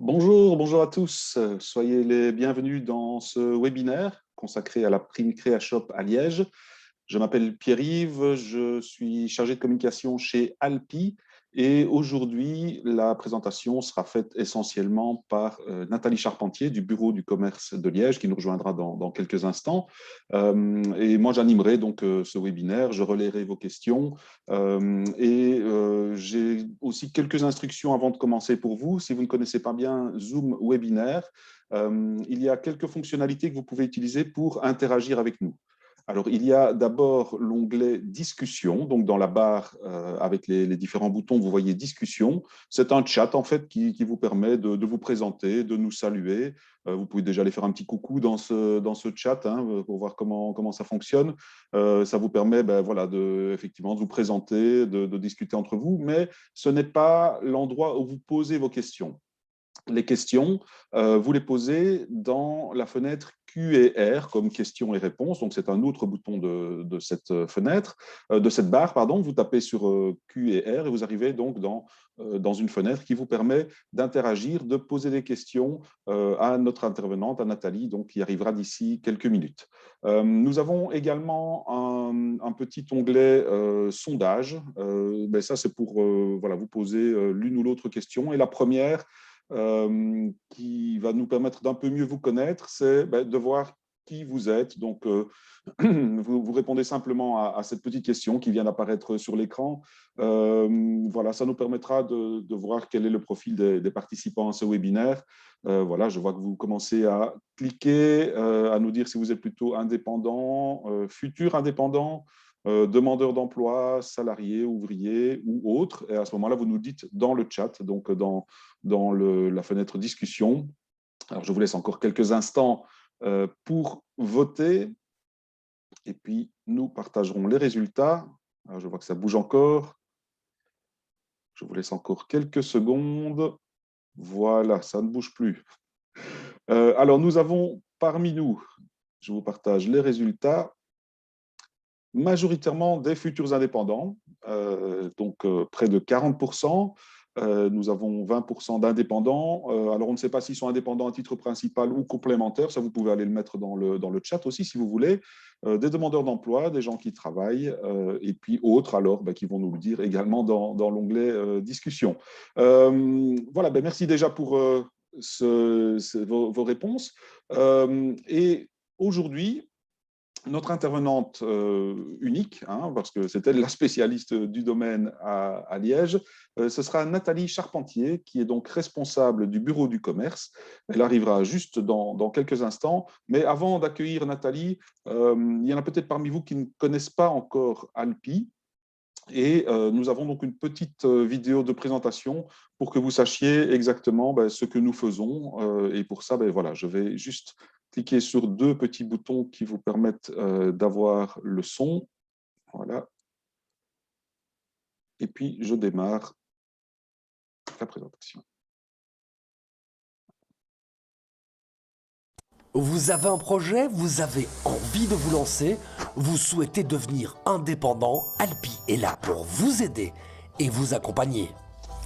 Bonjour à tous. Soyez les bienvenus dans ce webinaire consacré à la prime CréaShop à Liège. Je m'appelle Pierre-Yves, je suis chargé de communication chez Alpi et aujourd'hui, la présentation sera faite essentiellement par Nathalie Charpentier du bureau du commerce de Liège qui nous rejoindra dans quelques instants. Et moi, j'animerai donc ce webinaire, je relayerai vos questions j'ai aussi quelques instructions avant de commencer pour vous. Si vous ne connaissez pas bien Zoom Webinaire, il y a quelques fonctionnalités que vous pouvez utiliser pour interagir avec nous. Alors, il y a d'abord l'onglet Discussion, donc dans la barre avec les différents boutons, vous voyez Discussion. C'est un chat, en fait, qui vous permet de vous présenter, de nous saluer. Vous pouvez déjà aller faire un petit coucou dans ce chat pour voir comment ça fonctionne. Ça vous permet voilà, effectivement, de vous présenter, de discuter entre vous, mais ce n'est pas l'endroit où vous posez vos questions. Les questions, vous les posez dans la fenêtre Q&R comme questions et réponses. Donc, c'est un autre bouton de cette fenêtre, de cette barre, pardon. Vous tapez sur Q&R et vous arrivez donc dans une fenêtre qui vous permet d'interagir, de poser des questions à notre intervenante, à Nathalie, donc, qui arrivera d'ici quelques minutes. Nous avons également un petit onglet sondage. Ça, c'est pour voilà, vous poser l'une ou l'autre question. Et la première, qui va nous permettre d'un peu mieux vous connaître, c'est de voir qui vous êtes. Donc, vous répondez simplement à cette petite question qui vient d'apparaître sur l'écran. Voilà, ça nous permettra de voir quel est le profil des participants à ce webinaire. Voilà, je vois que vous commencez à cliquer, à nous dire si vous êtes plutôt indépendant, futur indépendant, demandeur d'emploi, salarié, ouvrier ou autre. Et à ce moment-là, vous nous dites dans le chat, donc dans la fenêtre discussion. Alors, je vous laisse encore quelques instants pour voter. Et puis, nous partagerons les résultats. Alors, je vois que ça bouge encore. Je vous laisse encore quelques secondes. Voilà, ça ne bouge plus. Alors, nous avons parmi nous, je vous partage les résultats, majoritairement des futurs indépendants, donc près de 40%. Nous avons 20% d'indépendants. Alors, on ne sait pas s'ils sont indépendants à titre principal ou complémentaire. Ça, vous pouvez aller le mettre dans le chat aussi, si vous voulez. Des demandeurs d'emploi, des gens qui travaillent, et puis autres, alors, qui vont nous le dire également dans l'onglet discussion. Voilà, merci déjà pour vos réponses. Et aujourd'hui, notre intervenante unique, parce que c'est elle la spécialiste du domaine à Liège, ce sera Nathalie Charpentier, qui est donc responsable du bureau du commerce. Elle arrivera juste dans quelques instants. Mais avant d'accueillir Nathalie, il y en a peut-être parmi vous qui ne connaissent pas encore Alpi. Et nous avons donc une petite vidéo de présentation pour que vous sachiez exactement ce que nous faisons. Et pour ça, voilà, je vais juste cliquer sur deux petits boutons qui vous permettent d'avoir le son. Voilà. Et puis, je démarre la présentation. Vous avez un projet, vous avez envie de vous lancer, vous souhaitez devenir indépendant, Alpi est là pour vous aider et vous accompagner.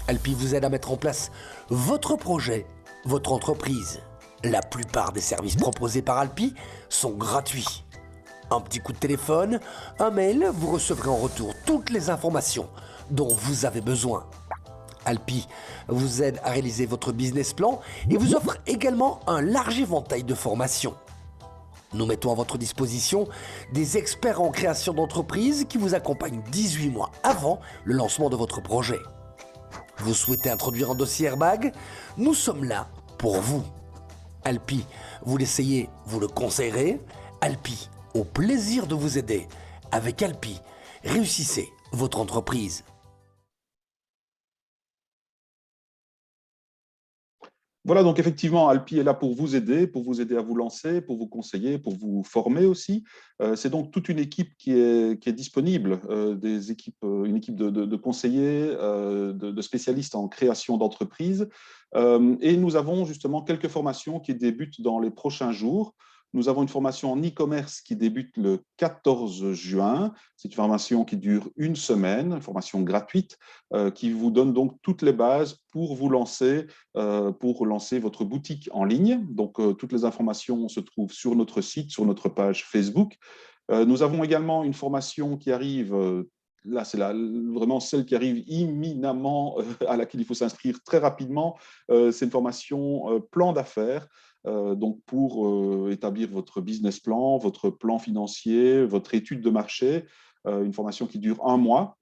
Alpi vous aide à mettre en place votre projet, votre entreprise. La plupart des services proposés par Alpi sont gratuits. Un petit coup de téléphone, un mail, vous recevrez en retour toutes les informations dont vous avez besoin. Alpi vous aide à réaliser votre business plan et vous offre également un large éventail de formations. Nous mettons à votre disposition des experts en création d'entreprise qui vous accompagnent 18 mois avant le lancement de votre projet. Vous souhaitez introduire un dossier Airbag? Nous sommes là pour vous. Alpi, vous l'essayez, vous le conseillerez. Alpi, au plaisir de vous aider. Avec Alpi, réussissez votre entreprise. Voilà, donc effectivement, Alpi est là pour vous aider à vous lancer, pour vous conseiller, pour vous former aussi. C'est donc toute une équipe qui est disponible, une équipe de conseillers, de spécialistes en création d'entreprise. Et nous avons justement quelques formations qui débutent dans les prochains jours. Nous avons une formation en e-commerce qui débute le 14 juin. C'est une formation qui dure une semaine, une formation gratuite, qui vous donne donc toutes les bases pour vous lancer, votre boutique en ligne. Donc, toutes les informations se trouvent sur notre site, sur notre page Facebook. Nous avons également une formation qui arrive, là c'est vraiment celle qui arrive imminemment, à laquelle il faut s'inscrire très rapidement. C'est une formation plan d'affaires, donc pour établir votre business plan, votre plan financier, votre étude de marché, une formation qui dure un mois.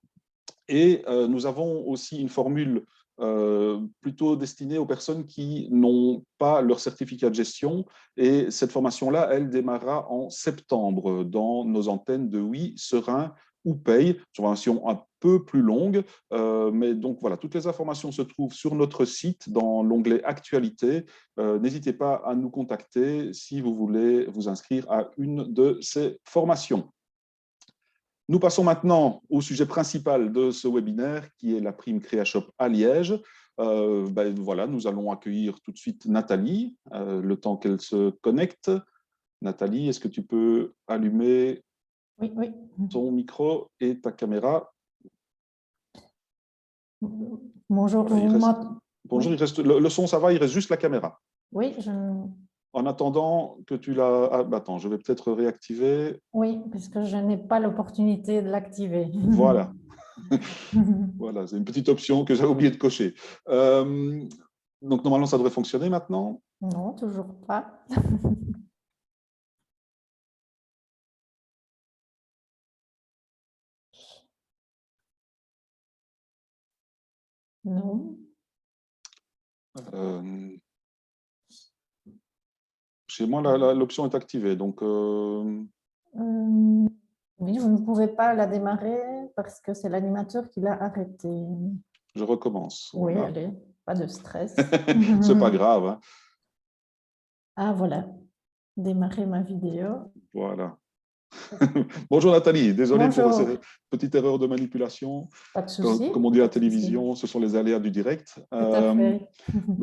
Et nous avons aussi une formule plutôt destinée aux personnes qui n'ont pas leur certificat de gestion. Et cette formation-là, elle démarrera en septembre dans nos antennes de Oui, Serein ou Paye. C'est une formation un peu plus longue, mais donc voilà, toutes les informations se trouvent sur notre site dans l'onglet Actualité. N'hésitez pas à nous contacter si vous voulez vous inscrire à une de ces formations. Nous passons maintenant au sujet principal de ce webinaire, qui est la prime CréaShop à Liège. Voilà, nous allons accueillir tout de suite Nathalie, le temps qu'elle se connecte. Nathalie, est-ce que tu peux allumer Oui, oui. ton micro et ta caméra? Bonjour. Bonjour, il reste, le son, ça va, il reste juste la caméra. Oui, En attendant que tu la... Ah, attends, je vais peut-être réactiver. oui, parce que je n'ai pas l'opportunité de l'activer. Voilà. Voilà, c'est une petite option que j'ai oublié de cocher. Donc, normalement, ça devrait fonctionner maintenant. Non, toujours pas. Non. Chez moi, l'option est activée. Donc, Oui, vous ne pouvez pas la démarrer parce que c'est l'animateur qui l'a arrêté. je recommence. Oui, Voilà. allez, pas de stress. C'est pas grave. Hein. Ah, voilà. Démarrer ma vidéo. Voilà. Bonjour Nathalie, désolé Bonjour. pour cette petite erreur de manipulation. Pas de souci. Comme on dit à la télévision, ce sont les aléas du direct. Tout à fait.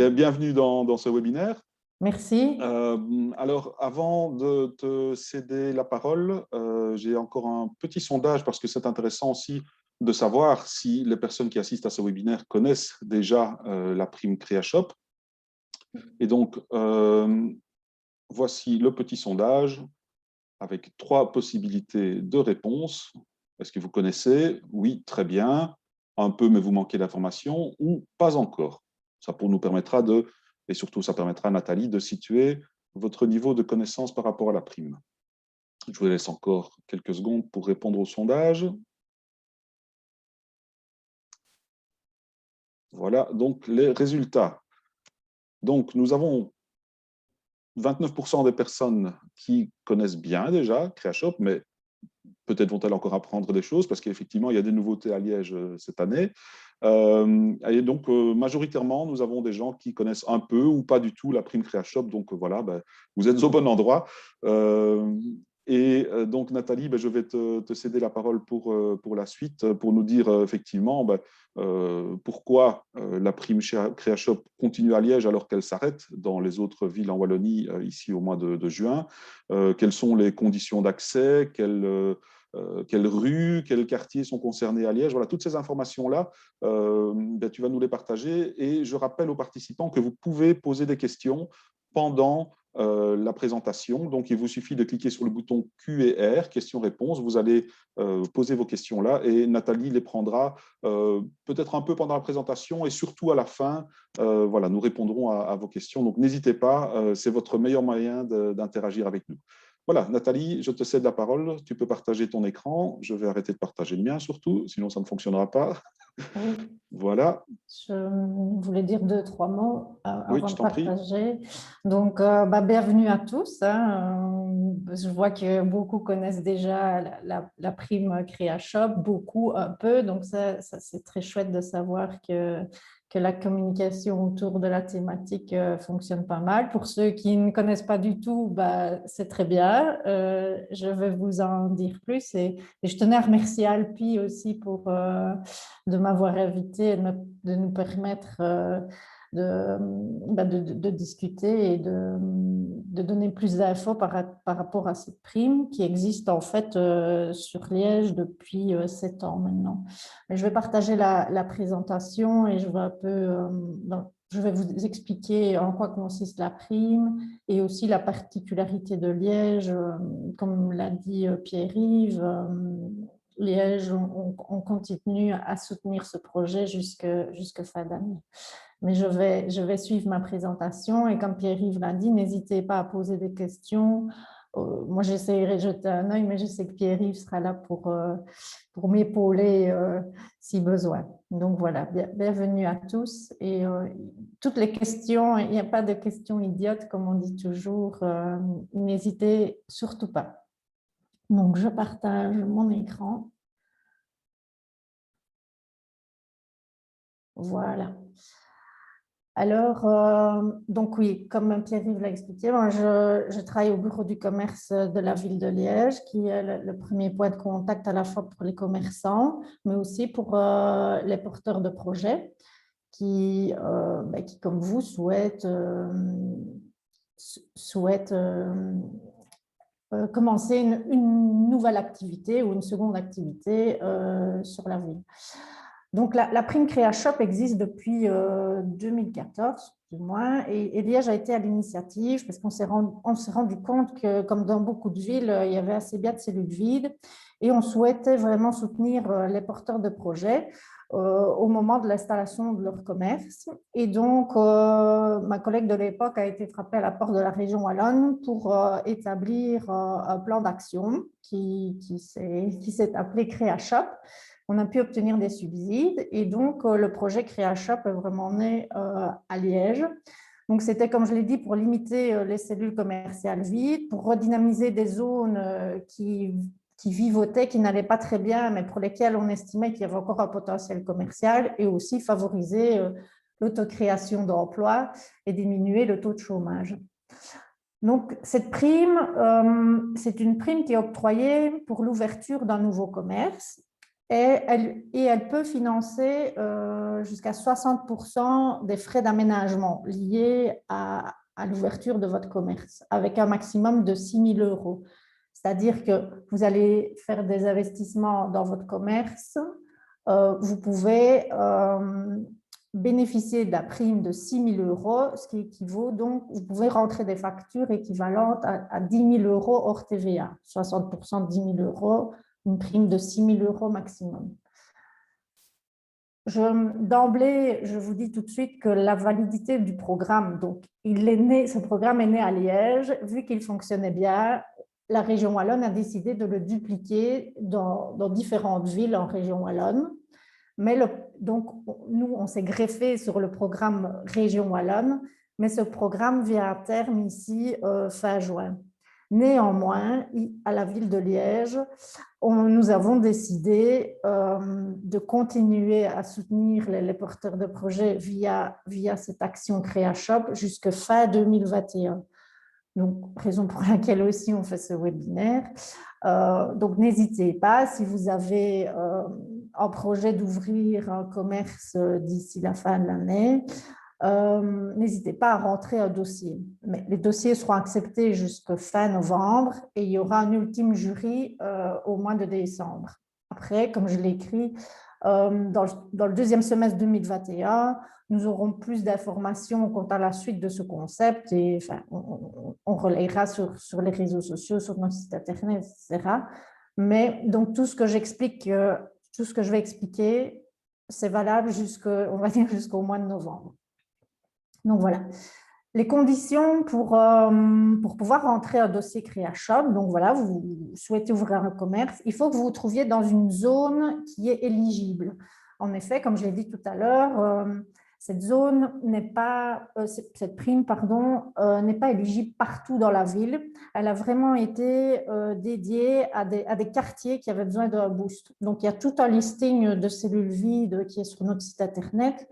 Bienvenue dans ce webinaire. Merci. Alors, avant de te céder la parole, j'ai encore un petit sondage parce que c'est intéressant aussi de savoir si les personnes qui assistent à ce webinaire connaissent déjà la prime CréaShop. Et donc, voici le petit sondage avec 3 possibilités de réponse. Est-ce que vous connaissez? Oui, très bien. Un peu, mais vous manquez d'informations, ou pas encore. Ça nous permettra de, et surtout ça permettra à Nathalie de situer votre niveau de connaissance par rapport à la prime. Je vous laisse encore quelques secondes pour répondre au sondage. Voilà, donc les résultats. Donc, nous avons 29% des personnes qui connaissent bien déjà CréaShop, mais peut-être vont-elles encore apprendre des choses parce qu'effectivement, il y a des nouveautés à Liège cette année. Et donc, majoritairement, nous avons des gens qui connaissent un peu ou pas du tout la prime CréaShop. Donc, voilà, vous êtes au bon endroit. Donc, Nathalie, je vais te céder la parole pour la suite, pour nous dire effectivement pourquoi la prime CréaShop continue à Liège alors qu'elle s'arrête dans les autres villes en Wallonie ici au mois de juin. Quelles sont les conditions d'accès, quelles rues, quels quartiers sont concernés à Liège. Voilà, toutes ces informations-là, tu vas nous les partager. Et je rappelle aux participants que vous pouvez poser des questions pendant la présentation. Donc, il vous suffit de cliquer sur le bouton Q&R, questions-réponses. Vous allez poser vos questions là et Nathalie les prendra peut-être un peu pendant la présentation et surtout à la fin. Voilà, nous répondrons à vos questions. Donc, n'hésitez pas, c'est votre meilleur moyen d'interagir avec nous. Voilà, Nathalie, je te cède la parole. Tu peux partager ton écran. Je vais arrêter de partager le mien surtout, sinon ça ne fonctionnera pas. Oui. Voilà. Je voulais dire 2-3 mots avant de partager. Donc, bienvenue à tous. Je vois que beaucoup connaissent déjà la prime CréaShop, beaucoup, un peu. Donc, ça c'est très chouette de savoir que la communication autour de la thématique fonctionne pas mal. Pour ceux qui ne connaissent pas du tout, c'est très bien. Je vais vous en dire plus. Et je tenais à remercier Alpi aussi de m'avoir invité et de nous permettre de discuter et de donner plus d'infos par rapport à cette prime qui existe en fait sur Liège depuis 7 ans maintenant. Mais je vais partager la présentation et je vais vous expliquer en quoi consiste la prime et aussi la particularité de Liège. Comme l'a dit Pierre-Yves, Liège, on continue à soutenir ce projet jusque fin d'année. Mais je vais suivre ma présentation et comme Pierre-Yves l'a dit, n'hésitez pas à poser des questions. Moi, j'essaierai de jeter un œil, mais je sais que Pierre-Yves sera là pour m'épauler si besoin. Donc voilà, bienvenue à tous. Et toutes les questions, il n'y a pas de questions idiotes, comme on dit toujours, n'hésitez surtout pas. Donc, je partage mon écran. Voilà. Alors, donc oui, comme Pierre-Yves l'a expliqué, moi, je travaille au bureau du commerce de la ville de Liège, qui est le premier point de contact à la fois pour les commerçants, mais aussi pour les porteurs de projets qui comme vous, souhaitent commencer une nouvelle activité ou une seconde activité sur la ville. Donc, la prime CréaShop existe depuis 2014, plus ou moins, et Liège a été à l'initiative parce qu'on s'est rendu compte que, comme dans beaucoup de villes, il y avait assez bien de cellules vides et on souhaitait vraiment soutenir les porteurs de projets au moment de l'installation de leur commerce. Et donc, ma collègue de l'époque a été frappée à la porte de la région wallonne pour établir un plan d'action qui s'est appelé CréaShop. On a pu obtenir des subsides et donc le projet CréaShop est vraiment né à Liège. Donc, c'était, comme je l'ai dit, pour limiter les cellules commerciales vides, pour redynamiser des zones qui vivotaient, qui n'allaient pas très bien, mais pour lesquelles on estimait qu'il y avait encore un potentiel commercial et aussi favoriser l'autocréation d'emplois et diminuer le taux de chômage. Donc, cette prime, c'est une prime qui est octroyée pour l'ouverture d'un nouveau commerce. Et elle peut financer jusqu'à 60% des frais d'aménagement liés à l'ouverture de votre commerce, avec un maximum de 6 000 €. C'est-à-dire que vous allez faire des investissements dans votre commerce, vous pouvez bénéficier de la prime de 6 000 €, ce qui équivaut donc, vous pouvez rentrer des factures équivalentes à 10 000 € hors TVA, 60% de 10 000 €, une prime de 6 000 € maximum. D'emblée, je vous dis tout de suite que la validité du programme, donc ce programme est né à Liège, vu qu'il fonctionnait bien, la région wallonne a décidé de le dupliquer dans différentes villes en région wallonne. Mais donc, nous, on s'est greffé sur le programme région wallonne, mais ce programme vient à terme ici fin juin. Néanmoins, à la ville de Liège, nous avons décidé de continuer à soutenir les porteurs de projets via cette action CréaShop jusqu'à fin 2021. Donc, raison pour laquelle aussi on fait ce webinaire. Donc, n'hésitez pas, si vous avez un projet d'ouvrir un commerce d'ici la fin de l'année, n'hésitez pas à rentrer un dossier. Mais les dossiers seront acceptés jusqu'à fin novembre et il y aura un ultime jury au mois de décembre. Après, comme je l'ai écrit, dans le deuxième semestre 2021, nous aurons plus d'informations quant à la suite de ce concept et enfin, on relayera sur les réseaux sociaux, sur notre site internet, etc. Mais donc tout ce que je vais expliquer, c'est valable jusqu'au mois de novembre. Donc voilà, les conditions pour pouvoir rentrer un dossier CréaShop. Donc voilà, vous souhaitez ouvrir un commerce, il faut que vous vous trouviez dans une zone qui est éligible. En effet, comme je l'ai dit tout à l'heure, cette prime, n'est pas éligible partout dans la ville. Elle a vraiment été dédiée à des quartiers qui avaient besoin d'un boost. Donc, il y a tout un listing de cellules vides qui est sur notre site internet.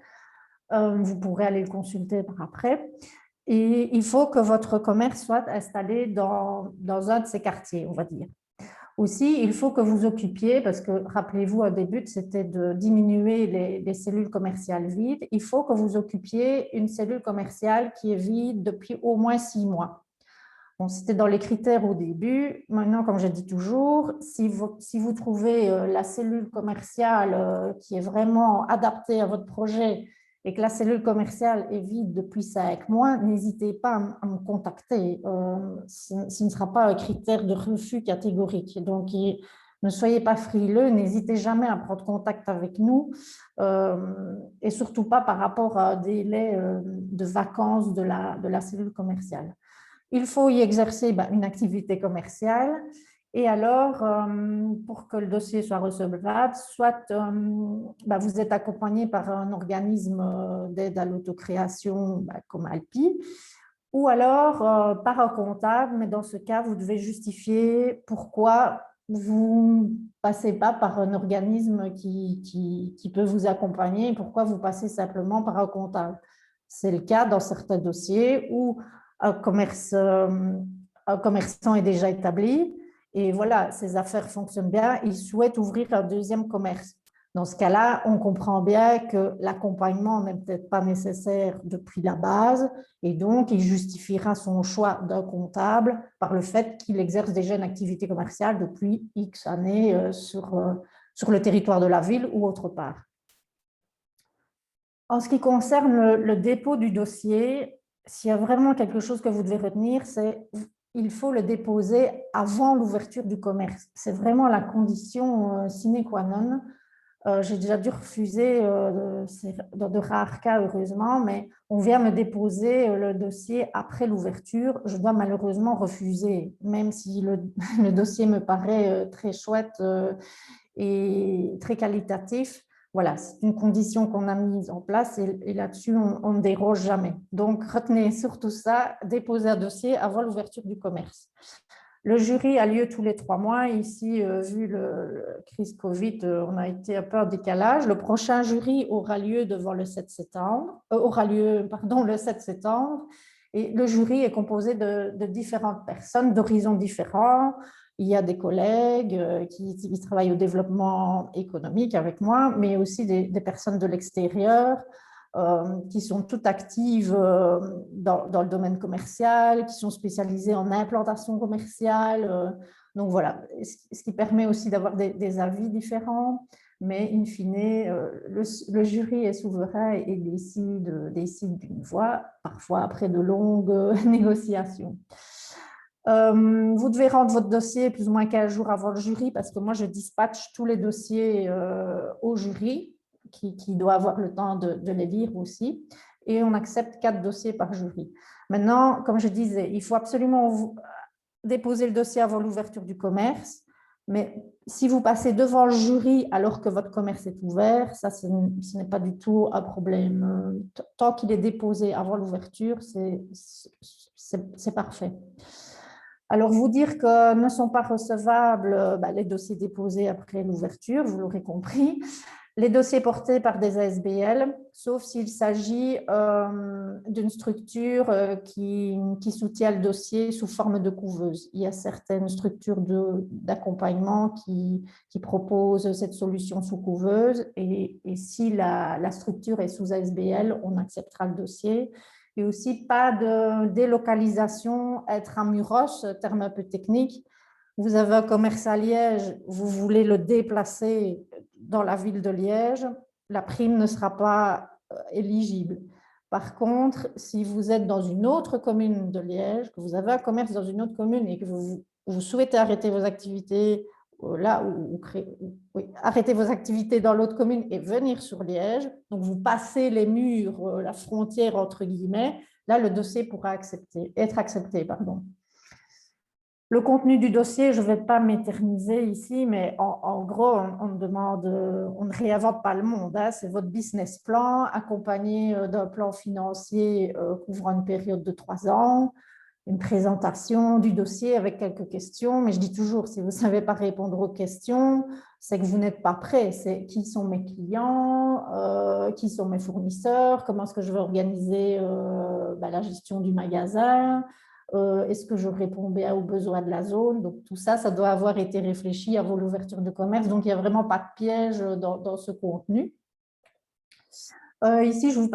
Vous pourrez aller le consulter par après. Et il faut que votre commerce soit installé dans un de ces quartiers, on va dire. Aussi, il faut que vous occupiez, parce que rappelez-vous, au début, c'était de diminuer les cellules commerciales vides. Il faut que vous occupiez une cellule commerciale qui est vide depuis au moins 6 mois. Bon, c'était dans les critères au début. Maintenant, comme je dis toujours, si vous trouvez la cellule commerciale qui est vraiment adaptée à votre projet et que la cellule commerciale est vide depuis 5 mois, n'hésitez pas à me contacter. Ce ne sera pas un critère de refus catégorique. Donc, ne soyez pas frileux, n'hésitez jamais à prendre contact avec nous et surtout pas par rapport à un délai de vacances de la cellule commerciale. Il faut y exercer une activité commerciale. Et alors, pour que le dossier soit recevable, soit vous êtes accompagné par un organisme d'aide à l'autocréation comme Alpi, ou alors par un comptable, mais dans ce cas, vous devez justifier pourquoi vous ne passez pas par un organisme qui peut vous accompagner, pourquoi vous passez simplement par un comptable. C'est le cas dans certains dossiers où un commerçant est déjà établi et voilà, ses affaires fonctionnent bien, il souhaite ouvrir un deuxième commerce. Dans ce cas-là, on comprend bien que l'accompagnement n'est peut-être pas nécessaire depuis la base et donc il justifiera son choix d'un comptable par le fait qu'il exerce déjà une activité commerciale depuis X années sur le territoire de la ville ou autre part. En ce qui concerne le dépôt du dossier, s'il y a vraiment quelque chose que vous devez retenir, c'est qu'il faut le déposer avant l'ouverture du commerce. C'est vraiment la condition sine qua non. J'ai déjà dû refuser dans de rares cas, heureusement, mais on vient me déposer le dossier après l'ouverture. Je dois malheureusement refuser, même si le dossier me paraît très chouette et très qualitatif. Voilà, c'est une condition qu'on a mise en place et là-dessus, on ne déroge jamais. Donc, retenez surtout ça, déposez un dossier avant l'ouverture du commerce. Le jury a lieu tous les 3 mois. Ici, vu le crise Covid, on a été un peu en décalage. Le prochain jury aura lieu le 7 septembre. Le 7 septembre. Et le jury est composé de différentes personnes d'horizons différents. Il y a des collègues qui travaillent au développement économique avec moi, mais aussi des personnes de l'extérieur qui sont toutes actives dans le domaine commercial, qui sont spécialisées en implantation commerciale. Donc voilà, ce qui permet aussi d'avoir des avis différents, mais in fine, le jury est souverain et décide d'une voix, parfois après de longues négociations. Vous devez rendre votre dossier plus ou moins 15 jours avant le jury parce que moi, je dispatche tous les dossiers au jury qui doit avoir le temps de les lire aussi et on accepte 4 dossiers par jury. Maintenant, comme je disais, il faut absolument déposer le dossier avant l'ouverture du commerce, mais si vous passez devant le jury alors que votre commerce est ouvert, ça, ce n'est pas du tout un problème. Tant qu'il est déposé avant l'ouverture, c'est parfait. Alors, vous dire que ne sont pas recevables les dossiers déposés après l'ouverture, vous l'aurez compris, les dossiers portés par des ASBL, sauf s'il s'agit d'une structure qui soutient le dossier sous forme de couveuse. Il y a certaines structures d'accompagnement qui proposent cette solution sous couveuse et si la structure est sous ASBL, on acceptera le dossier. Et aussi pas de délocalisation, être à Muros, terme un peu technique. Vous avez un commerce à Liège, vous voulez le déplacer dans la ville de Liège, la prime ne sera pas éligible. Par contre, si vous êtes dans une autre commune de Liège, que vous avez un commerce dans une autre commune et que vous souhaitez arrêter vos activités là arrêter vos activités dans l'autre commune et venir sur Liège, donc vous passez les murs, la frontière entre guillemets, là le dossier pourra être accepté. Le contenu du dossier, je ne vais pas m'éterniser ici, mais en gros, on ne réinvente pas le monde. Hein, c'est votre business plan accompagné d'un plan financier couvrant une période de 3 ans, une présentation du dossier avec quelques questions. Mais je dis toujours, si vous ne savez pas répondre aux questions, c'est que vous n'êtes pas prêt. C'est qui sont mes clients, qui sont mes fournisseurs, comment est-ce que je vais organiser la gestion du magasin, est-ce que je réponds bien aux besoins de la zone? Donc tout ça, ça doit avoir été réfléchi avant l'ouverture de commerce. Donc il n'y a vraiment pas de piège dans ce contenu. Ici, je vous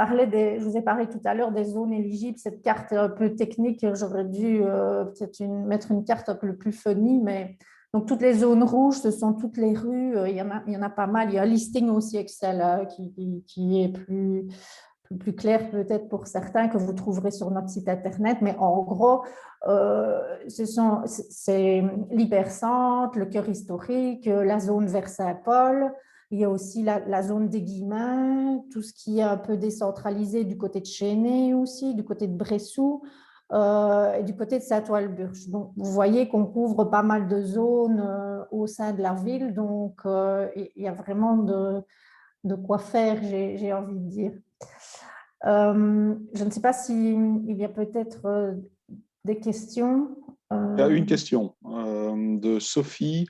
ai parlé tout à l'heure des zones éligibles, cette carte un peu technique, j'aurais dû peut-être mettre une carte un peu plus funny, mais donc toutes les zones rouges, ce sont toutes les rues, il y en a pas mal, il y a un listing aussi Excel qui est plus clair peut-être pour certains que vous trouverez sur notre site internet, mais en gros, c'est l'hypercentre, le cœur historique, la zone vers Saint-Paul. Il y a aussi la zone des Guillemins, tout ce qui est un peu décentralisé du côté de Chénet aussi, du côté de Bressou et du côté de Saint-Ouen-le-Burch. Donc, vous voyez qu'on couvre pas mal de zones au sein de la ville, donc il y a vraiment de quoi faire, j'ai envie de dire. Je ne sais pas s'il y a peut-être des questions. Il y a une question de Sophie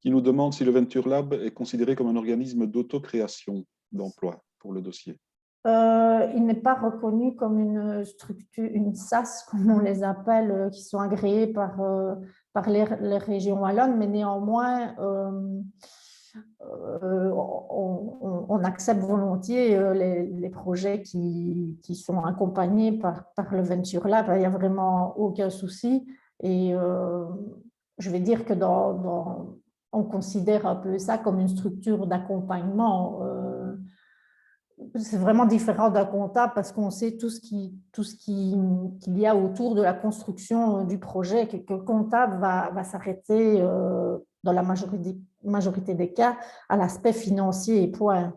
qui nous demande si le Venture Lab est considéré comme un organisme d'autocréation d'emploi pour le dossier. Il n'est pas reconnu comme une structure, une SAS, comme on les appelle, qui sont agréées par les régions wallonnes, mais néanmoins, on accepte volontiers les projets qui sont accompagnés par le Venture Lab. Il n'y a vraiment aucun souci. Et je vais dire que on considère un peu ça comme une structure d'accompagnement. C'est vraiment différent d'un comptable parce qu'on sait tout ce qu'il y a autour de la construction du projet, que le comptable va s'arrêter dans la majorité des cas à l'aspect financier et point.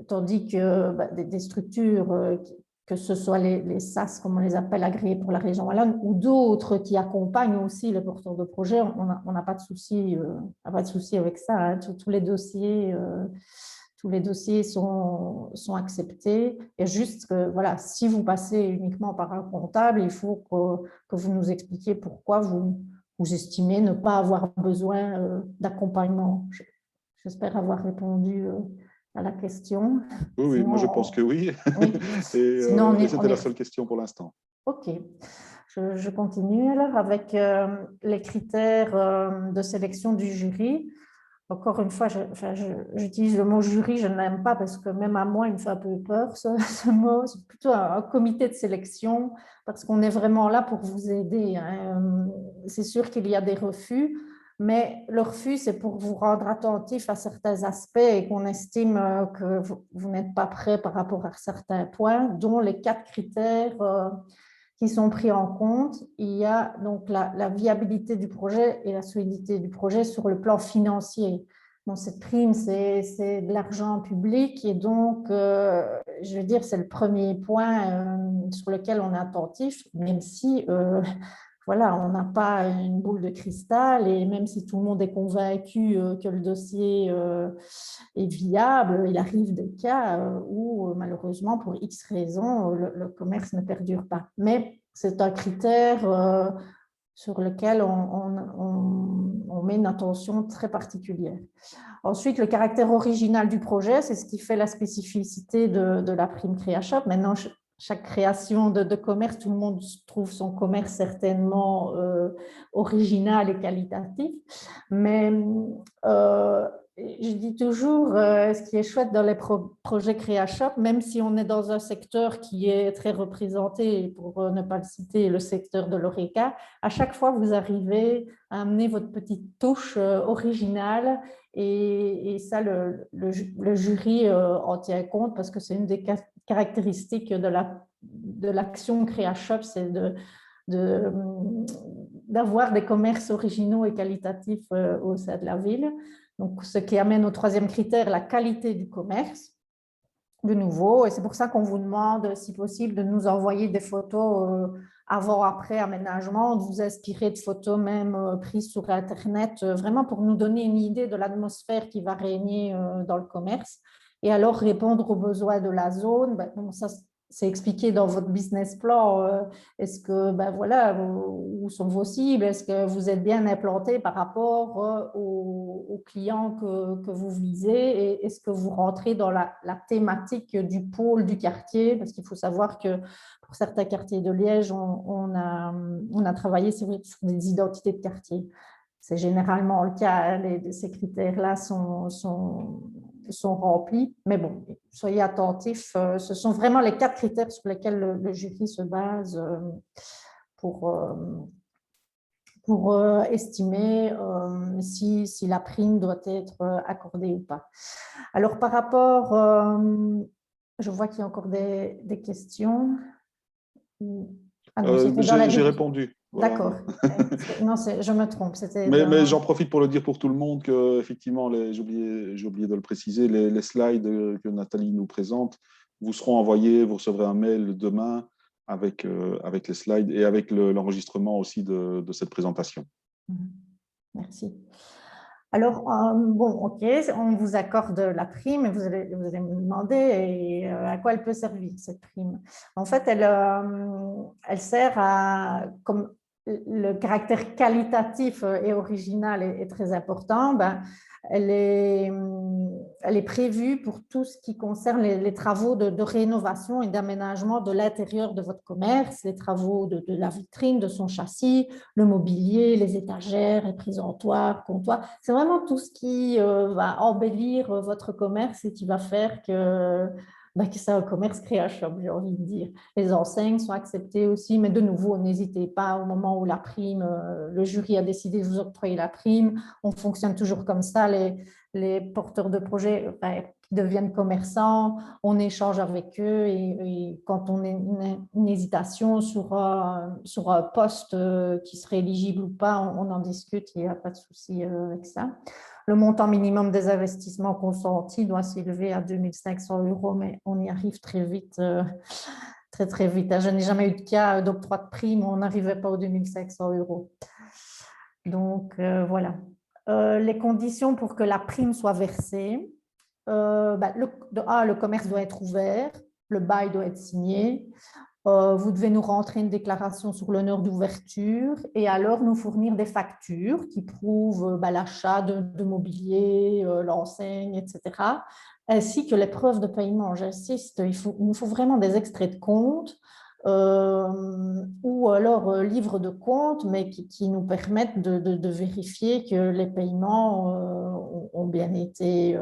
Tandis que des structures, que ce soit les SAS, comme on les appelle, agréées pour la région wallonne, ou d'autres qui accompagnent aussi les porteurs de projets, on n'a pas de souci avec ça. Hein. Tous les dossiers... tous les dossiers sont acceptés. Et juste que, voilà, si vous passez uniquement par un comptable, il faut que vous nous expliquiez pourquoi vous estimez ne pas avoir besoin d'accompagnement. J'espère avoir répondu à la question. Oui, Sinon, moi je pense que oui. Oui. Et c'était la seule question pour l'instant. OK. Je continue alors avec les critères de sélection du jury. Encore une fois, j'utilise le mot jury, je n'aime pas parce que même à moi, il me fait un peu peur ce mot. C'est plutôt un comité de sélection parce qu'on est vraiment là pour vous aider. Hein. C'est sûr qu'il y a des refus, mais le refus, c'est pour vous rendre attentif à certains aspects et qu'on estime que vous n'êtes pas prêt par rapport à certains points, dont les 4 critères qui sont pris en compte. Il y a donc la viabilité du projet et la solidité du projet sur le plan financier. Bon, cette prime, c'est de l'argent public et donc, je veux dire, c'est le premier point sur lequel on est attentif, même si, voilà, on n'a pas une boule de cristal et même si tout le monde est convaincu que le dossier est viable, il arrive des cas où malheureusement, pour X raisons, le commerce ne perdure pas. Mais c'est un critère sur lequel on met une attention très particulière. Ensuite, le caractère original du projet, c'est ce qui fait la spécificité de la prime CréaShop. Maintenant, chaque création de commerce, tout le monde trouve son commerce certainement original et qualitatif. Mais je dis toujours, ce qui est chouette dans les projets CréaShop, même si on est dans un secteur qui est très représenté, pour ne pas le citer, le secteur de l'ORECA, à chaque fois, vous arrivez à amener votre petite touche originale et ça, le jury en tient compte parce que c'est une des caractéristiques de l'action CréaShop, c'est d'avoir des commerces originaux et qualitatifs au sein de la ville. Donc, ce qui amène au 3e critère, la qualité du commerce, de nouveau. Et c'est pour ça qu'on vous demande, si possible, de nous envoyer des photos avant-après aménagement, de vous inspirer de photos même prises sur Internet, vraiment pour nous donner une idée de l'atmosphère qui va régner dans le commerce. Et alors, répondre aux besoins de la zone, ça, c'est expliqué dans votre business plan. Est-ce que, voilà, où sont vos cibles? Est-ce que vous êtes bien implanté par rapport aux aux clients que vous visez et est-ce que vous rentrez dans la thématique du pôle du quartier, parce qu'il faut savoir que pour certains quartiers de Liège, on a travaillé sur des identités de quartier. C'est généralement le cas, ces critères-là sont remplis, mais bon, soyez attentifs, ce sont vraiment les 4 critères sur lesquels le jury se base pour estimer si la prime doit être accordée ou pas. Alors, par rapport, je vois qu'il y a encore des questions. J'ai répondu. D'accord. Voilà. Non, je me trompe. Mais j'en profite pour le dire pour tout le monde que, effectivement, j'ai oublié de le préciser, les slides que Nathalie nous présente vous seront envoyés, vous recevrez un mail demain avec les slides et avec l'enregistrement aussi de cette présentation. Merci. Alors, bon, OK, on vous accorde la prime et vous allez me demander à quoi elle peut servir, cette prime. En fait, elle sert à, comme le caractère qualitatif et original est très important, elle est prévue pour tout ce qui concerne les travaux de rénovation et d'aménagement de l'intérieur de votre commerce, les travaux de la vitrine, de son châssis, le mobilier, les étagères, les présentoirs, comptoirs. C'est vraiment tout ce qui va embellir votre commerce et qui va faire que c'est un commerce créa-shop, j'ai envie de dire. Les enseignes sont acceptées aussi, mais de nouveau, n'hésitez pas au moment où la prime, le jury a décidé de vous octroyer la prime. On fonctionne toujours comme ça. Les porteurs de projets qui deviennent commerçants, on échange avec eux et quand on a une hésitation sur un poste qui serait éligible ou pas, on en discute, il n'y a pas de souci avec ça. Le montant minimum des investissements consentis doit s'élever à 2 500 €, mais on y arrive très vite, très, très vite. Je n'ai jamais eu de cas d'octroi de prime où on n'arrivait pas aux 2 500 €. Donc, voilà. Les conditions pour que la prime soit versée. Le commerce doit être ouvert, le bail doit être signé. Vous devez nous rentrer une déclaration sur l'honneur d'ouverture et alors nous fournir des factures qui prouvent l'achat de mobilier, l'enseigne, etc. Ainsi que les preuves de paiement. J'insiste, il nous faut vraiment des extraits de compte ou alors livres de compte, mais qui nous permettent de vérifier que les paiements ont bien été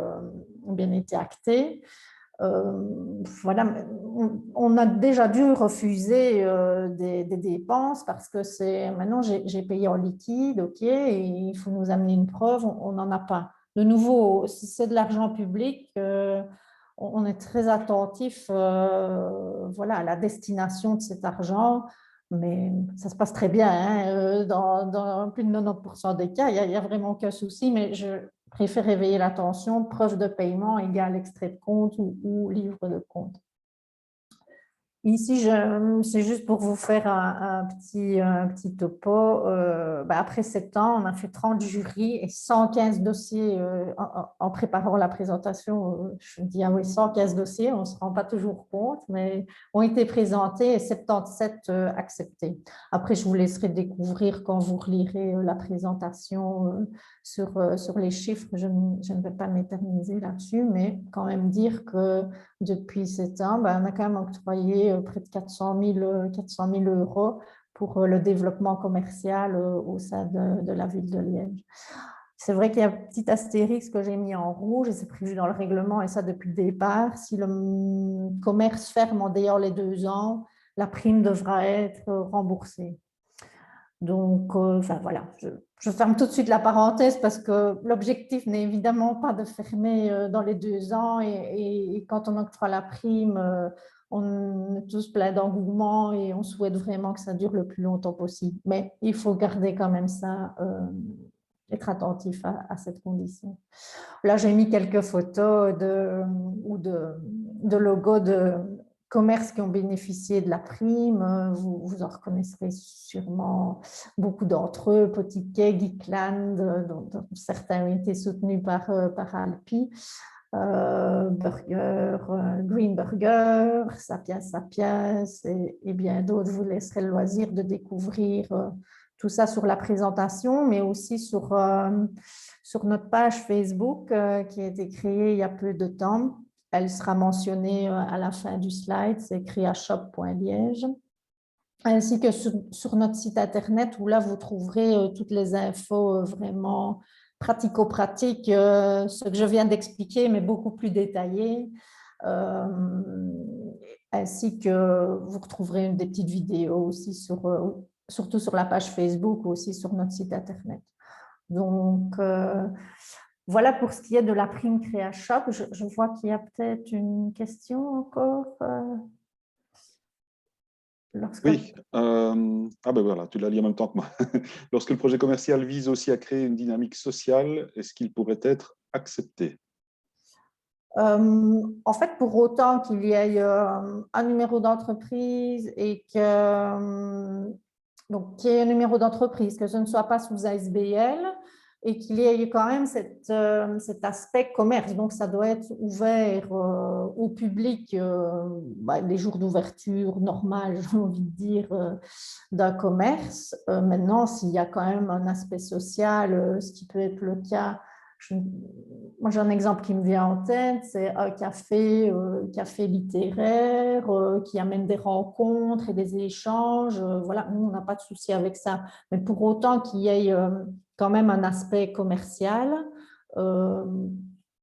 actés. Voilà, on a déjà dû refuser des dépenses parce que maintenant j'ai payé en liquide, ok, et il faut nous amener une preuve, on n'en a pas. De nouveau, si c'est de l'argent public, on est très attentif voilà, à la destination de cet argent, mais ça se passe très bien. Hein, dans plus de 90% des cas, il n'y a vraiment aucun souci, mais je préfère éveiller l'attention, preuve de paiement égale extrait de compte ou livre de compte. Ici, c'est juste pour vous faire un petit topo. Après 7 ans, on a fait 30 jurys et 115 dossiers en préparant la présentation. Je me dis, ah oui, 115 dossiers, on ne se rend pas toujours compte, mais ont été présentés et 77 acceptés. Après, je vous laisserai découvrir quand vous relirez la présentation sur les chiffres. Je ne vais pas m'éterniser là-dessus, mais quand même dire que depuis 7 ans, on a quand même octroyé près de 400 000 € pour le développement commercial au sein de la ville de Liège. C'est vrai qu'il y a un petit astérix que j'ai mis en rouge et c'est prévu dans le règlement et ça depuis le départ. Si le commerce ferme en dehors les 2 ans, la prime devra être remboursée. Donc, voilà, je ferme tout de suite la parenthèse parce que l'objectif n'est évidemment pas de fermer dans les 2 ans et quand on octroie la prime, on est tous pleins d'engouement et on souhaite vraiment que ça dure le plus longtemps possible. Mais il faut garder quand même ça, être attentif à cette condition. Là, j'ai mis quelques photos de logos de commerces qui ont bénéficié de la prime. Vous en reconnaîtrez sûrement beaucoup d'entre eux, Petit Quai, Geekland, dont certains ont été soutenus par Alpi. Burger, Green Burger, Sapiens et bien d'autres. Je vous laisserai le loisir de découvrir tout ça sur la présentation, mais aussi sur sur notre page Facebook qui a été créée il y a peu de temps. Elle sera mentionnée à la fin du slide, c'est creashop.liège. Ainsi que sur notre site internet où là, vous trouverez toutes les infos vraiment pratico-pratiques, ce que je viens d'expliquer, mais beaucoup plus détaillé. Ainsi que vous retrouverez des petites vidéos aussi, surtout sur la page Facebook ou aussi sur notre site internet. Donc, voilà pour ce qui est de la prime CréaShop. Je vois qu'il y a peut-être une question encore. Oui, ah ben voilà, tu l'as lu en même temps que moi. Lorsque le projet commercial vise aussi à créer une dynamique sociale, est-ce qu'il pourrait être accepté? En fait, pour autant qu'il y ait un numéro d'entreprise et que donc qu'il y ait un numéro d'entreprise, que ce ne soit pas sous ASBL et qu'il y ait quand même cet aspect commerce. Donc, ça doit être ouvert au public les jours d'ouverture normales, j'ai envie de dire, d'un commerce. Maintenant, s'il y a quand même un aspect social, ce qui peut être le cas, moi, j'ai un exemple qui me vient en tête, c'est un café littéraire qui amène des rencontres et des échanges. Voilà, nous, on n'a pas de souci avec ça. Mais pour autant qu'il y ait quand même un aspect commercial,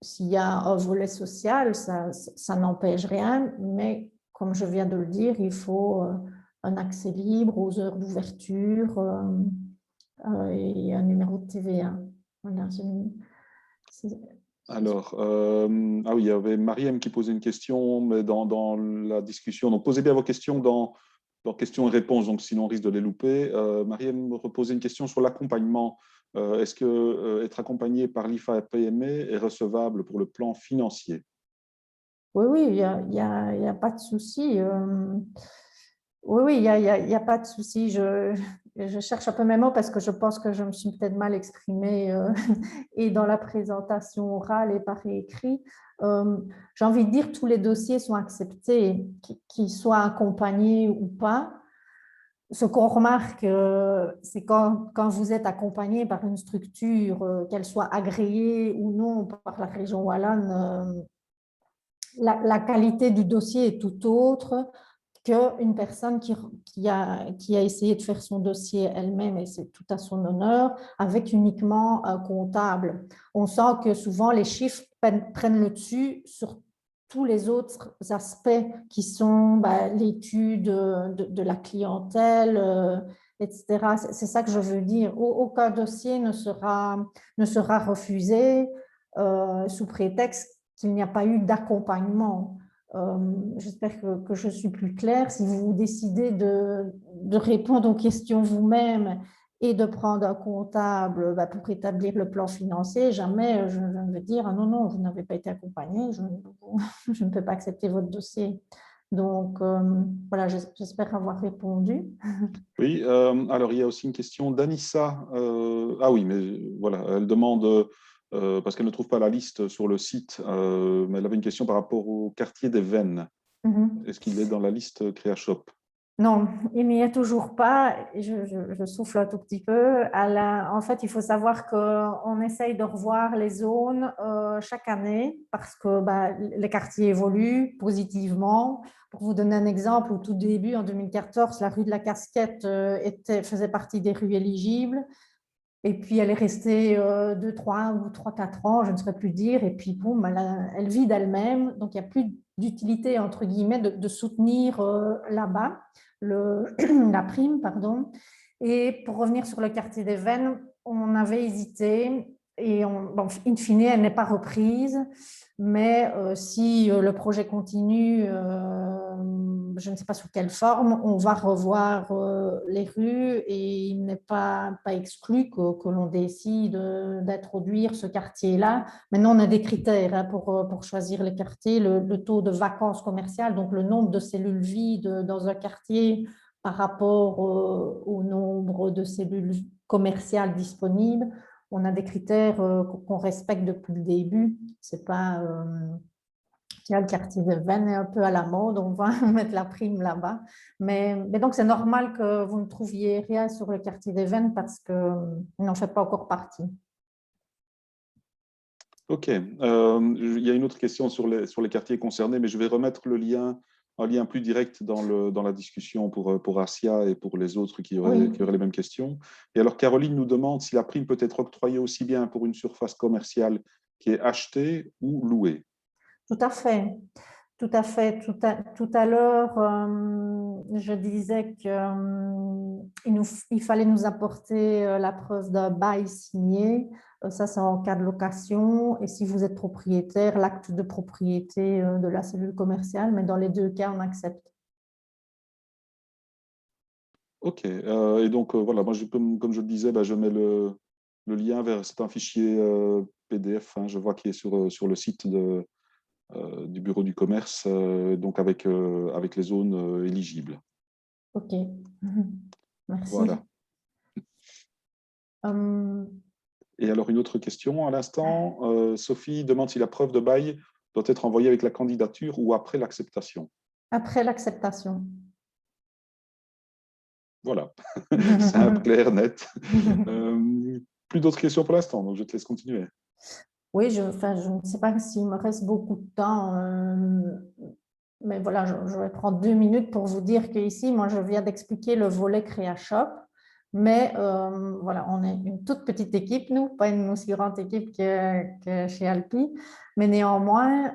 s'il y a un volet social, ça n'empêche rien. Mais comme je viens de le dire, il faut un accès libre aux heures d'ouverture et un numéro de TVA. Voilà, alors, ah oui, il y avait Mariam qui posait une question mais dans la discussion. Donc, posez bien vos questions dans questions et réponses, donc sinon on risque de les louper. Mariam reposait une question sur l'accompagnement. Est-ce que être accompagné par l'IFA PME est recevable pour le plan financier? Oui, oui, il y a pas de souci. Oui, il y a pas de souci. Je cherche un peu mes mots parce que je pense que je me suis peut-être mal exprimée et dans la présentation orale et par écrit. J'ai envie de dire que tous les dossiers sont acceptés, qu'ils soient accompagnés ou pas. Ce qu'on remarque, c'est quand vous êtes accompagné par une structure, qu'elle soit agréée ou non par la région wallonne, la qualité du dossier est tout autre qu'une personne qui a essayé de faire son dossier elle-même, et c'est tout à son honneur, avec uniquement un comptable. On sent que souvent les chiffres prennent le dessus sur tous les autres aspects qui sont l'étude de la clientèle, etc. C'est ça que je veux dire. Aucun dossier ne sera refusé sous prétexte qu'il n'y a pas eu d'accompagnement. J'espère que je suis plus claire. Si vous décidez de répondre aux questions vous-même et de prendre un comptable pour établir le plan financier, jamais je ne veux dire « Ah non, non, vous n'avez pas été accompagné, je ne peux pas accepter votre dossier ». Donc, voilà, j'espère avoir répondu. Oui, alors il y a aussi une question d'Anissa. Ah oui, mais voilà, elle demande, parce qu'elle ne trouve pas la liste sur le site, mais elle avait une question par rapport au quartier des Vennes. Est-ce qu'il est dans la liste CréaShop? Non, il n'y est toujours pas. Je souffle un tout petit peu. En fait, il faut savoir qu'on essaye de revoir les zones chaque année parce que les quartiers évoluent positivement. Pour vous donner un exemple, au tout début, en 2014, la rue de la Casquette faisait partie des rues éligibles. Et puis, elle est restée 2, 3 ou 3, 4 ans, je ne saurais plus dire. Et puis, boum, elle vit d'elle-même. Donc, il n'y a plus d'utilité, entre guillemets, de soutenir là-bas la prime, pardon. Et pour revenir sur le quartier des Vennes, on avait hésité et in fine, elle n'est pas reprise. Mais si le projet continue, je ne sais pas sous quelle forme, on va revoir les rues et il n'est pas exclu que l'on décide d'introduire ce quartier-là. Maintenant, on a des critères pour choisir les quartiers, le taux de vacances commerciales, donc le nombre de cellules vides dans un quartier par rapport au nombre de cellules commerciales disponibles. On a des critères qu'on respecte depuis le début. C'est pas le quartier de Vennes est un peu à la mode, on va mettre la prime là-bas. Mais donc, c'est normal que vous ne trouviez rien sur le quartier des Vennes parce qu'il n'en fait pas encore partie. OK. Il y a une autre question sur les quartiers concernés, mais je vais remettre un lien plus direct dans la discussion pour Asia et pour les autres Oui, qui auraient les mêmes questions. Et alors, Caroline nous demande si la prime peut être octroyée aussi bien pour une surface commerciale qui est achetée ou louée. tout à fait. Tout à fait. Tout à l'heure, je disais qu'il fallait nous apporter la preuve d'un bail signé. Ça, c'est en cas de location. Et si vous êtes propriétaire, l'acte de propriété de la cellule commerciale. Mais dans les deux cas, on accepte. OK. Et donc, voilà, moi, comme je le disais, je mets le lien vers, c'est un fichier PDF, hein, je vois qu'il est sur le site du bureau du commerce, donc avec les zones éligibles. OK. Merci. Voilà. Euh, Et alors, une autre question à l'instant. Sophie demande si la preuve de bail doit être envoyée avec la candidature ou après l'acceptation. Après l'acceptation. Voilà. Simple, clair, net. Plus d'autres questions pour l'instant, donc je te laisse continuer. Oui, je ne sais pas s'il me reste beaucoup de temps, mais voilà, je vais prendre 2 minutes pour vous dire qu'ici, moi, je viens d'expliquer le volet CréaShop, mais voilà, on est une toute petite équipe, nous, pas une aussi grande équipe que chez Alpi, mais néanmoins,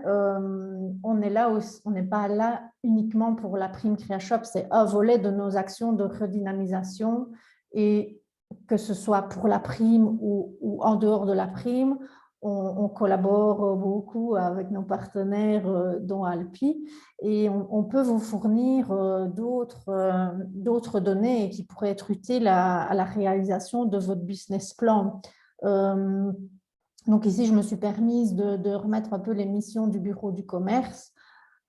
on est là aussi, on n'est pas là uniquement pour la prime CréaShop, c'est un volet de nos actions de redynamisation, et que ce soit pour la prime ou en dehors de la prime, on collabore beaucoup avec nos partenaires, dont Alpi, et on peut vous fournir d'autres données qui pourraient être utiles à la réalisation de votre business plan. Donc ici, je me suis permise de remettre un peu les missions du bureau du commerce.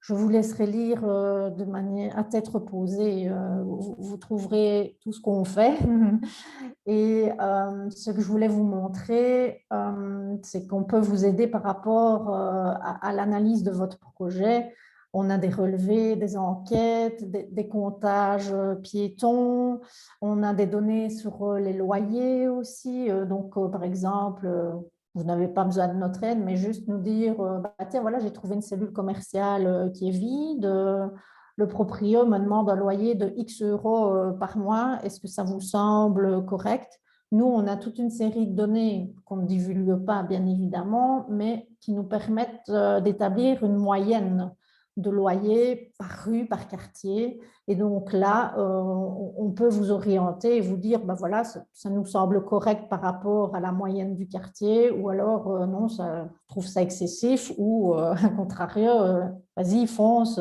Je vous laisserai lire de manière à tête reposée. Vous trouverez tout ce qu'on fait. Et ce que je voulais vous montrer, c'est qu'on peut vous aider par rapport à l'analyse de votre projet. On a des relevés, des enquêtes, des comptages piétons. On a des données sur les loyers aussi. Donc, par exemple, vous n'avez pas besoin de notre aide, mais juste nous dire, tiens, voilà, j'ai trouvé une cellule commerciale qui est vide. Le proprio me demande un loyer de X euros par mois. Est-ce que ça vous semble correct? Nous, on a toute une série de données qu'on ne divulgue pas, bien évidemment, mais qui nous permettent d'établir une moyenne de loyer par rue, par quartier. Et donc là, on peut vous orienter et vous dire, voilà, ça nous semble correct par rapport à la moyenne du quartier, ou alors non, je trouve ça excessif, ou à contrario, vas-y, fonce,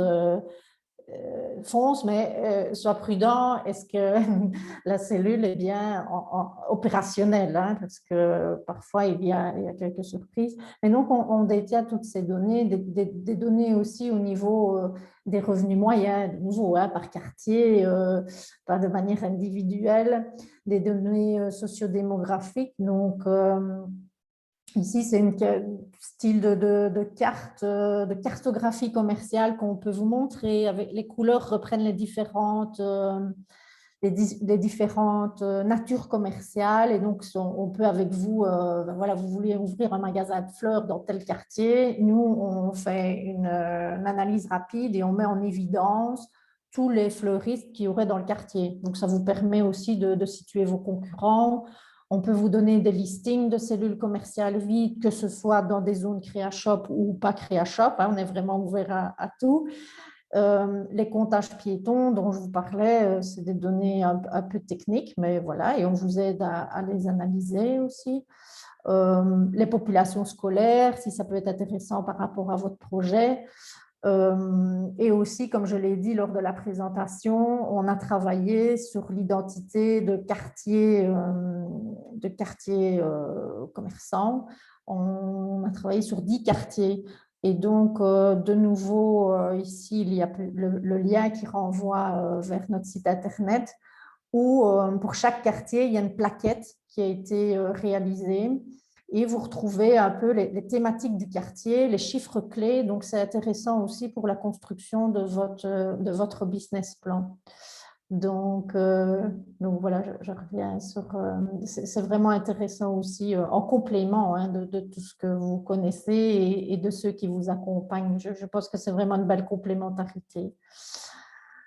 mais sois prudent. Est-ce que la cellule est bien opérationnelle, hein, parce que parfois il y a quelques surprises. Et donc, on détient toutes ces données, des données aussi au niveau des revenus moyens, de nouveau, hein, par quartier, pas de manière individuelle, des données sociodémographiques. Donc, ici, c'est un style de carte, de cartographie commerciale qu'on peut vous montrer. Avec les couleurs reprennent les différentes natures commerciales. Et donc, on peut avec vous, voilà, vous voulez ouvrir un magasin de fleurs dans tel quartier. Nous, on fait une analyse rapide et on met en évidence tous les fleuristes qu'il y aurait dans le quartier. Donc, ça vous permet aussi de situer vos concurrents. On peut vous donner des listings de cellules commerciales vides, que ce soit dans des zones CréaShop ou pas CréaShop. Hein, on est vraiment ouvert à tout. Les comptages piétons dont je vous parlais, c'est des données un peu techniques, mais voilà, et on vous aide à les analyser aussi. Les populations scolaires, si ça peut être intéressant par rapport à votre projet. Et aussi, comme je l'ai dit lors de la présentation, on a travaillé sur l'identité de quartiers commerçants. On a travaillé sur 10 quartiers. Et donc, de nouveau, ici, il y a le lien qui renvoie vers notre site Internet où, pour chaque quartier, il y a une plaquette qui a été réalisée. Et vous retrouvez un peu les thématiques du quartier, les chiffres clés. Donc, c'est intéressant aussi pour la construction de votre business plan. Donc voilà, je reviens sur... c'est vraiment intéressant aussi, en complément de tout ce que vous connaissez et de ceux qui vous accompagnent. Je pense que c'est vraiment une belle complémentarité.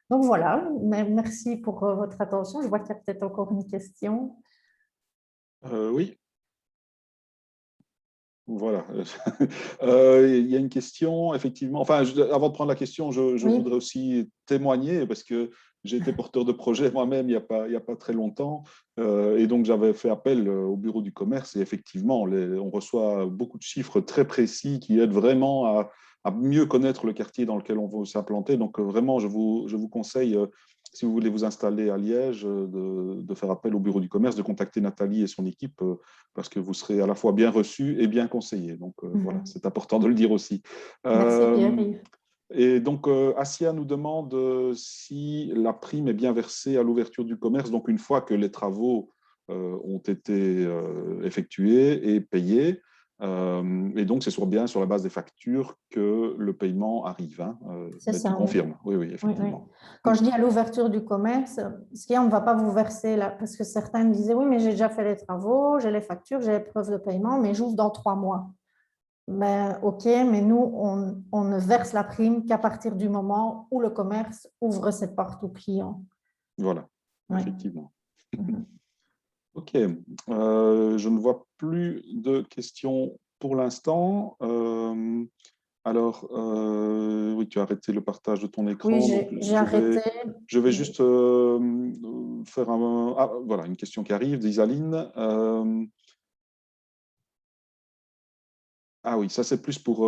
Donc voilà, merci pour votre attention. Je vois qu'il y a peut-être encore une question. Oui. Voilà. Il y a une question, effectivement. Enfin, avant de prendre la question, je Oui. voudrais aussi témoigner parce que j'ai été porteur de projet moi-même il n'y a pas très longtemps. Et donc, j'avais fait appel au bureau du commerce et effectivement, on reçoit beaucoup de chiffres très précis qui aident vraiment à mieux connaître le quartier dans lequel on veut s'implanter. Donc, vraiment, je vous conseille, si vous voulez vous installer à Liège, de faire appel au bureau du commerce, de contacter Nathalie et son équipe parce que vous serez à la fois bien reçu et bien conseillé. Donc, voilà, c'est important de le dire aussi. Merci Pierre-Yves. Et donc, Assia nous demande si la prime est bien versée à l'ouverture du commerce, donc une fois que les travaux ont été effectués et payés. Et donc, c'est bien sur la base des factures que le paiement arrive. Hein. C'est Mais tu ça, oui. confirmes, oui, effectivement. Oui. Quand je dis à l'ouverture du commerce, on ne va pas vous verser là, parce que certains me disaient, oui, mais j'ai déjà fait les travaux, j'ai les factures, j'ai les preuves de paiement, mais j'ouvre dans 3 mois. Ben, OK, mais nous, on ne verse la prime qu'à partir du moment où le commerce ouvre ses portes aux clients. Voilà, Ouais. effectivement. OK. Je ne vois plus de questions pour l'instant. Alors, oui, tu as arrêté le partage de ton écran. Oui, Donc j'ai arrêté. je vais juste faire un... Ah, voilà, une question qui arrive d'Isaline. Ah oui, ça c'est plus pour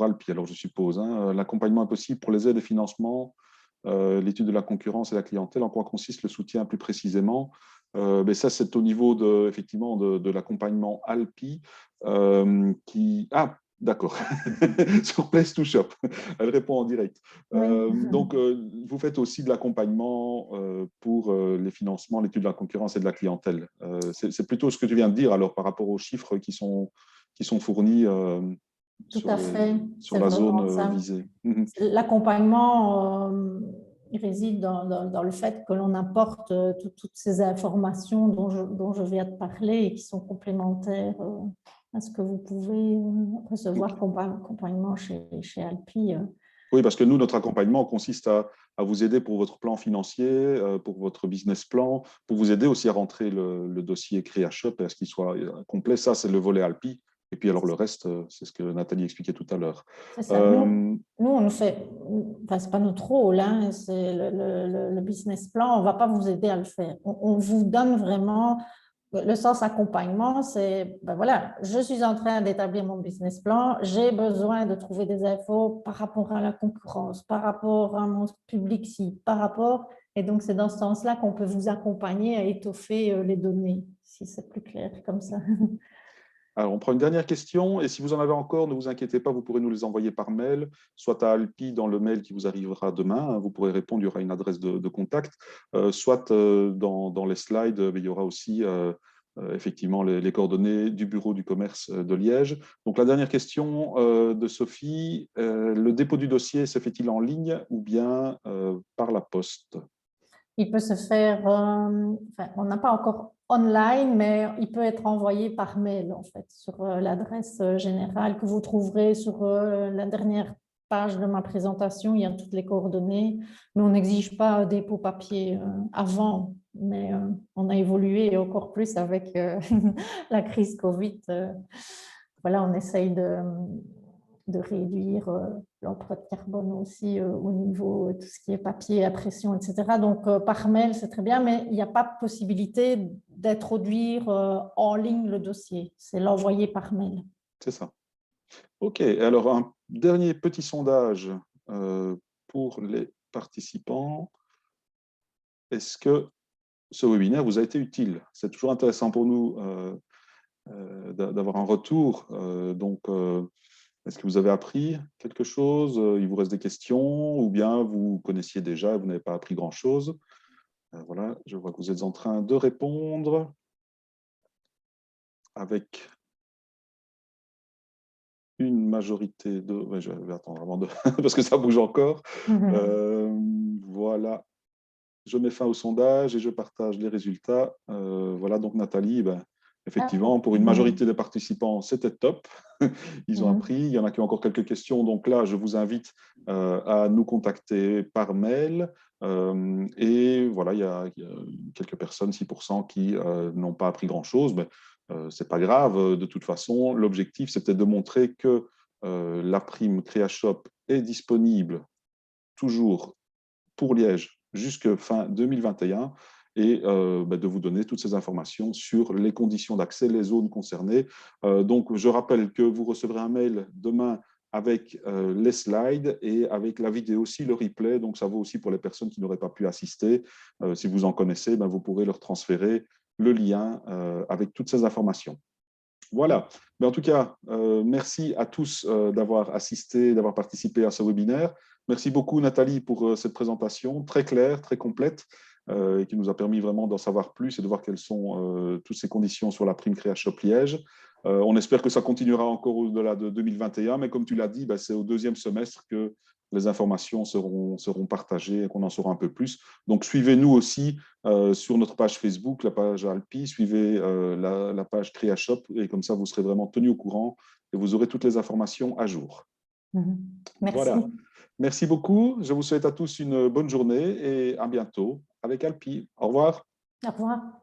Alpi, alors je suppose. Hein. L'accompagnement est possible pour les aides et financements, l'étude de la concurrence et la clientèle. En quoi consiste le soutien plus précisément? Mais ça, c'est au niveau effectivement de l'accompagnement Alpi qui... Ah, d'accord. Sur Place to Shop. Elle répond en direct. Oui. Donc, vous faites aussi de l'accompagnement pour les financements, l'étude de la concurrence et de la clientèle. C'est plutôt ce que tu viens de dire, alors, par rapport aux chiffres qui sont fournis Tout à fait, sur c'est la vraiment zone ça. visée. L'accompagnement réside dans le fait que l'on apporte toutes ces informations dont je viens de parler et qui sont complémentaires à ce que vous pouvez recevoir comme accompagnement chez Alpi. Oui, parce que nous, notre accompagnement consiste à vous aider pour votre plan financier, pour votre business plan, pour vous aider aussi à rentrer le dossier Créashop et à ce qu'il soit complet. Ça, c'est le volet Alpi. Et puis alors le reste, c'est ce que Nathalie expliquait tout à l'heure. C'est ça. Nous, on fait, enfin, c'est pas notre rôle, hein, c'est le business plan. On ne va pas vous aider à le faire. On vous donne vraiment le sens accompagnement. C'est, ben voilà, je suis en train d'établir mon business plan. J'ai besoin de trouver des infos par rapport à la concurrence, par rapport à mon public cible, par rapport. Et donc, c'est dans ce sens-là qu'on peut vous accompagner à étoffer les données, si c'est plus clair comme ça. Alors, on prend une dernière question, et si vous en avez encore, ne vous inquiétez pas, vous pourrez nous les envoyer par mail, soit à Alpi dans le mail qui vous arrivera demain, vous pourrez répondre, il y aura une adresse de contact, soit dans les slides, il y aura aussi effectivement les coordonnées du bureau du commerce de Liège. Donc la dernière question de Sophie, le dépôt du dossier se fait-il en ligne ou bien par la poste? Il peut se faire, enfin, on n'a pas encore online, mais il peut être envoyé par mail, en fait, sur l'adresse générale que vous trouverez sur la dernière page de ma présentation. Il y a toutes les coordonnées, mais on n'exige pas dépôt papier avant, mais on a évolué encore plus avec la crise Covid. Voilà, on essaye de réduire l'empreinte carbone aussi au niveau de tout ce qui est papier, impression, etc. Donc, par mail, c'est très bien, mais il n'y a pas possibilité d'introduire en ligne le dossier. C'est l'envoyer par mail. C'est ça. OK. Alors, un dernier petit sondage pour les participants. Est-ce que ce webinaire vous a été utile? C'est toujours intéressant pour nous d'avoir un retour. Est-ce que vous avez appris quelque chose? Il vous reste des questions ou bien vous connaissiez déjà et vous n'avez pas appris grand-chose? Voilà, je vois que vous êtes en train de répondre avec une majorité de... Ouais, je vais attendre avant de... parce que ça bouge encore. Voilà. je mets fin au sondage et je partage les résultats. Voilà, donc Nathalie, effectivement, pour une majorité des participants, c'était top. Ils ont appris. Il y en a qui ont encore quelques questions. Donc là, je vous invite à nous contacter par mail. Et voilà, il y a quelques personnes, 6%, qui n'ont pas appris grand-chose. Mais ce n'est pas grave. De toute façon, l'objectif, c'était de montrer que la prime CréaShop est disponible toujours pour Liège jusqu'à fin 2021 et de vous donner toutes ces informations sur les conditions d'accès, les zones concernées. Donc, je rappelle que vous recevrez un mail demain avec les slides et avec la vidéo aussi, le replay. Donc, ça vaut aussi pour les personnes qui n'auraient pas pu assister. Si vous en connaissez, vous pourrez leur transférer le lien avec toutes ces informations. Voilà. Mais en tout cas, merci à tous d'avoir assisté, d'avoir participé à ce webinaire. Merci beaucoup, Nathalie, pour cette présentation très claire, très complète, et qui nous a permis vraiment d'en savoir plus et de voir quelles sont toutes ces conditions sur la prime CréaShop Liège. On espère que ça continuera encore au-delà de 2021, mais comme tu l'as dit, c'est au deuxième semestre que les informations seront partagées et qu'on en saura un peu plus. Donc, suivez-nous aussi sur notre page Facebook, la page Alpi, suivez la page CréaShop, et comme ça, vous serez vraiment tenu au courant et vous aurez toutes les informations à jour. Merci. Voilà. Merci beaucoup. Je vous souhaite à tous une bonne journée et à bientôt avec Alpi. Au revoir. Au revoir.